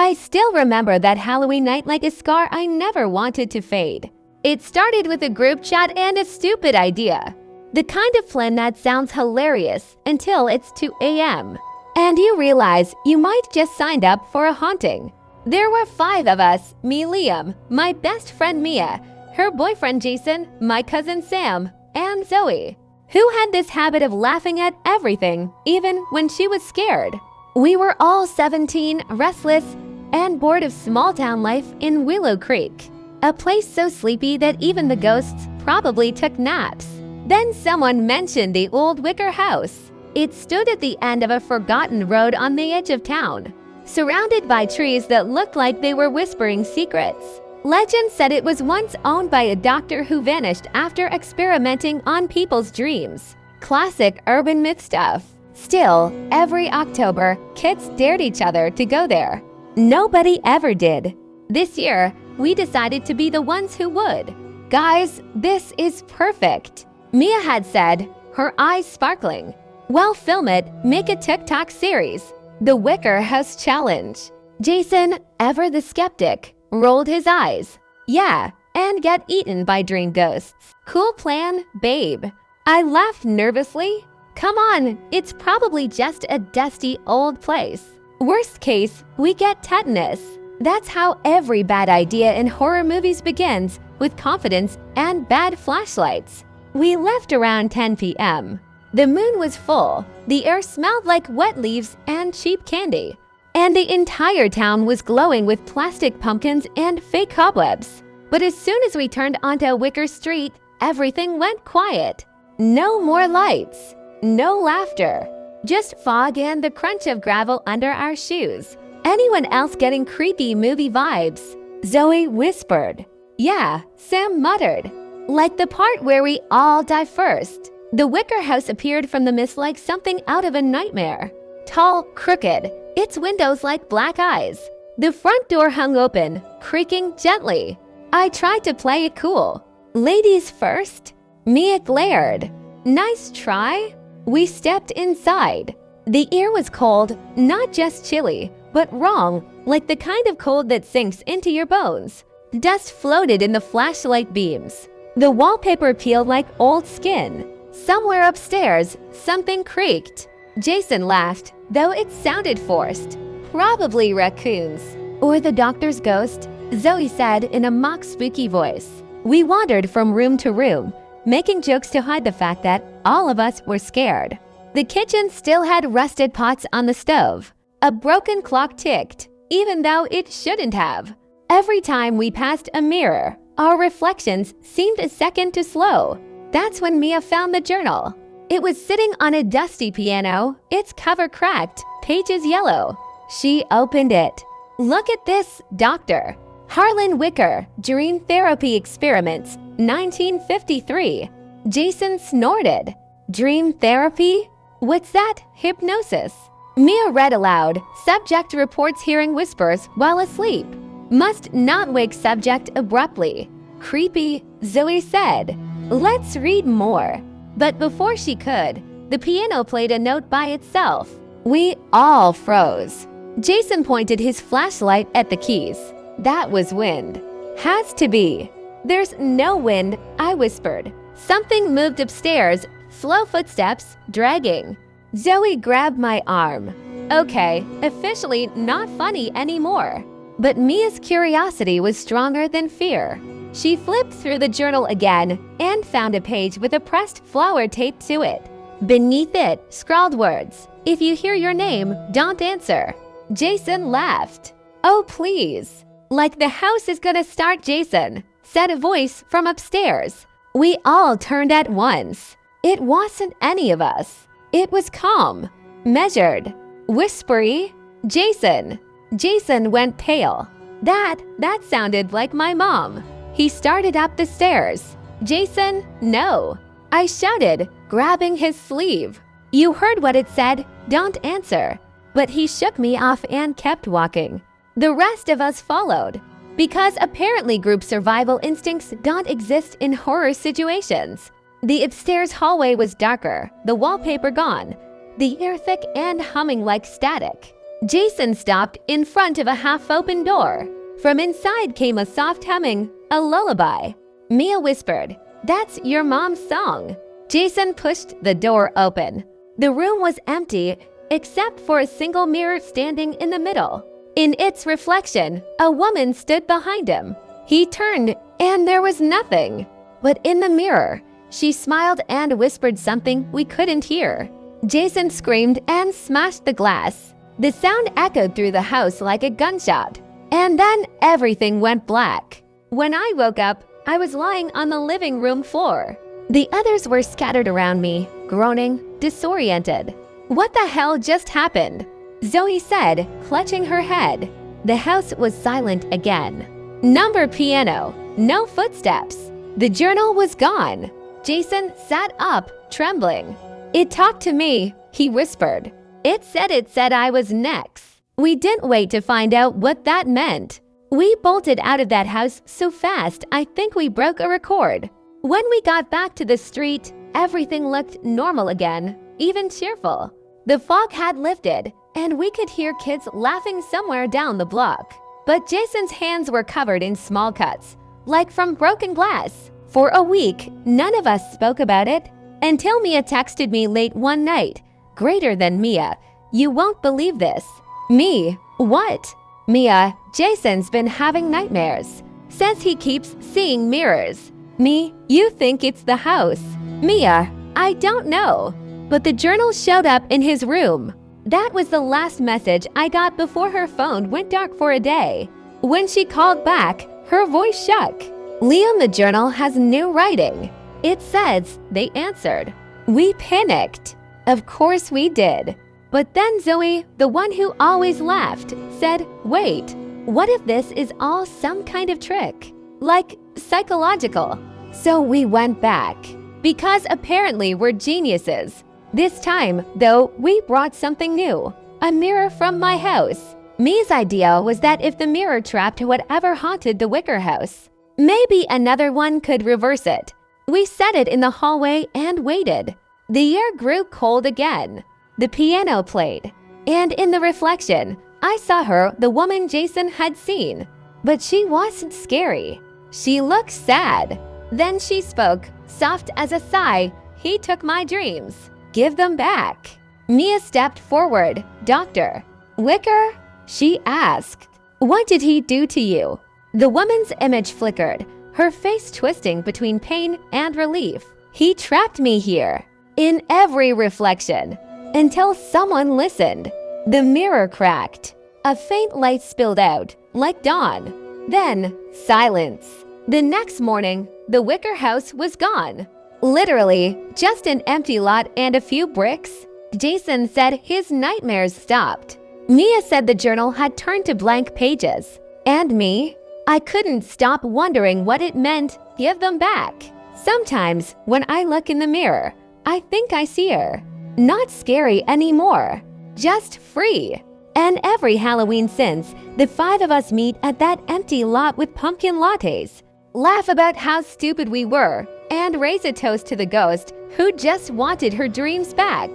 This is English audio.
I still remember that Halloween night like a scar I never wanted to fade. It started with a group chat and a stupid idea. The kind of plan that sounds hilarious until it's 2 a.m. and you realize you might just signed up for a haunting. There were 5 of us, me, Liam, my best friend Mia, her boyfriend Jason, my cousin Sam, and Zoe, who had this habit of laughing at everything, even when she was scared. We were all 17, restless, and bored of small-town life in Willow Creek, a place so sleepy that even the ghosts probably took naps. Then someone mentioned the old wicker house. It stood at the end of a forgotten road on the edge of town, surrounded by trees that looked like they were whispering secrets. Legend said it was once owned by a doctor who vanished after experimenting on people's dreams. Classic urban myth stuff. Still, every October, kids dared each other to go there. Nobody ever did. This year, we decided to be the ones who would. Guys, this is perfect. Mia had said, her eyes sparkling. Well, film it, make a TikTok series. The Wicker House Challenge. Jason, ever the skeptic, rolled his eyes. Yeah, and get eaten by dream ghosts. Cool plan, babe. I laughed nervously. Come on, it's probably just a dusty old place. Worst case, we get tetanus. That's how every bad idea in horror movies begins, with confidence and bad flashlights. We left around 10 p.m. The moon was full, the air smelled like wet leaves and cheap candy, and the entire town was glowing with plastic pumpkins and fake cobwebs. But as soon as we turned onto Wicker Street, everything went quiet. No more lights, no laughter, just fog and the crunch of gravel under our shoes. Anyone else getting creepy movie vibes? Zoe whispered. Yeah, Sam muttered. Like the part where we all die first. The wicker house appeared from the mist like something out of a nightmare. Tall, crooked, its windows like black eyes. The front door hung open, creaking gently. I tried to play it cool. Ladies first? Mia glared. Nice try. We stepped inside. The air was cold, not just chilly, but wrong, like the kind of cold that sinks into your bones. Dust floated in the flashlight beams. The wallpaper peeled like old skin. Somewhere upstairs, something creaked. Jason laughed, though it sounded forced. Probably raccoons. Or the doctor's ghost, Zoe said in a mock spooky voice. We wandered from room to room, making jokes to hide the fact that all of us were scared. The kitchen still had rusted pots on the stove. A broken clock ticked, even though it shouldn't have. Every time we passed a mirror, our reflections seemed a second too slow. That's when Mia found the journal. It was sitting on a dusty piano, its cover cracked, pages yellow. She opened it. Look at this, doctor. Harlan Wicker, Dream Therapy Experiments, 1953. Jason snorted. Dream therapy? What's that? Hypnosis. Mia read aloud. Subject reports hearing whispers while asleep. Must not wake subject abruptly. Creepy, Zoe said. Let's read more. But before she could, the piano played a note by itself. We all froze. Jason pointed his flashlight at the keys. That was wind. Has to be. There's no wind, I whispered. Something moved upstairs, slow footsteps, dragging. Zoe grabbed my arm. Okay, officially not funny anymore. But Mia's curiosity was stronger than fear. She flipped through the journal again and found a page with a pressed flower taped to it. Beneath it, scrawled words. If you hear your name, don't answer. Jason laughed. Oh, please. Like the house is gonna start, Jason, said a voice from upstairs. We all turned at once. It wasn't any of us. It was calm, measured, whispery. Jason. Jason went pale. That sounded like my mom. He started up the stairs. Jason, no. I shouted, grabbing his sleeve. You heard what it said, don't answer. But he shook me off and kept walking. The rest of us followed. Because apparently group survival instincts don't exist in horror situations. The upstairs hallway was darker, the wallpaper gone, the air thick and humming like static. Jason stopped in front of a half-open door. From inside came a soft humming, a lullaby. Mia whispered, "That's your mom's song." Jason pushed the door open. The room was empty, except for a single mirror standing in the middle. In its reflection, a woman stood behind him. He turned, and there was nothing. But in the mirror, she smiled and whispered something we couldn't hear. Jason screamed and smashed the glass. The sound echoed through the house like a gunshot. And then everything went black. When I woke up, I was lying on the living room floor. The others were scattered around me, groaning, disoriented. "What the hell just happened?" Zoe said, clutching her head. The house was silent again. Number piano, no footsteps. The journal was gone. Jason sat up, trembling. "It talked to me," he whispered. It said I was next. We didn't wait to find out what that meant. We bolted out of that house so fast I think we broke a record. When we got back to the street, everything looked normal again, even cheerful. The fog had lifted, and we could hear kids laughing somewhere down the block. But Jason's hands were covered in small cuts, like from broken glass. For a week, none of us spoke about it, until Mia texted me late one night. Greater than Mia, "You won't believe this." Me, "What?" Mia, "Jason's been having nightmares. Says he keeps seeing mirrors." Me, "You think it's the house." Mia, "I don't know." But the journal showed up in his room. That was the last message I got before her phone went dark for a day. When she called back, her voice shook. "Liam, the journal has new writing." It says, they answered. We panicked. Of course we did. But then Zoe, the one who always laughed, said, "Wait, what if this is all some kind of trick? Like psychological?" So we went back. Because apparently we're geniuses. This time, though, we brought something new. A mirror from my house. Mia's idea was that if the mirror trapped whatever haunted the Wicker house, maybe another one could reverse it. We set it in the hallway and waited. The air grew cold again. The piano played. And in the reflection, I saw her, the woman Jason had seen. But she wasn't scary. She looked sad. Then she spoke, soft as a sigh. "He took my dreams. Give them back." Mia stepped forward. "Doctor." "Wicker?" she asked. "What did he do to you?" The woman's image flickered, her face twisting between pain and relief. "He trapped me here." In every reflection. Until someone listened. The mirror cracked. A faint light spilled out, like dawn. Then, silence. The next morning, the Wicker house was gone. Literally, just an empty lot and a few bricks. Jason said his nightmares stopped. Mia said the journal had turned to blank pages. And me? I couldn't stop wondering what it meant, give them back. Sometimes, when I look in the mirror, I think I see her. Not scary anymore, just free. And every Halloween since, the five of us meet at that empty lot with pumpkin lattes, laugh about how stupid we were, and raise a toast to the ghost who just wanted her dreams back.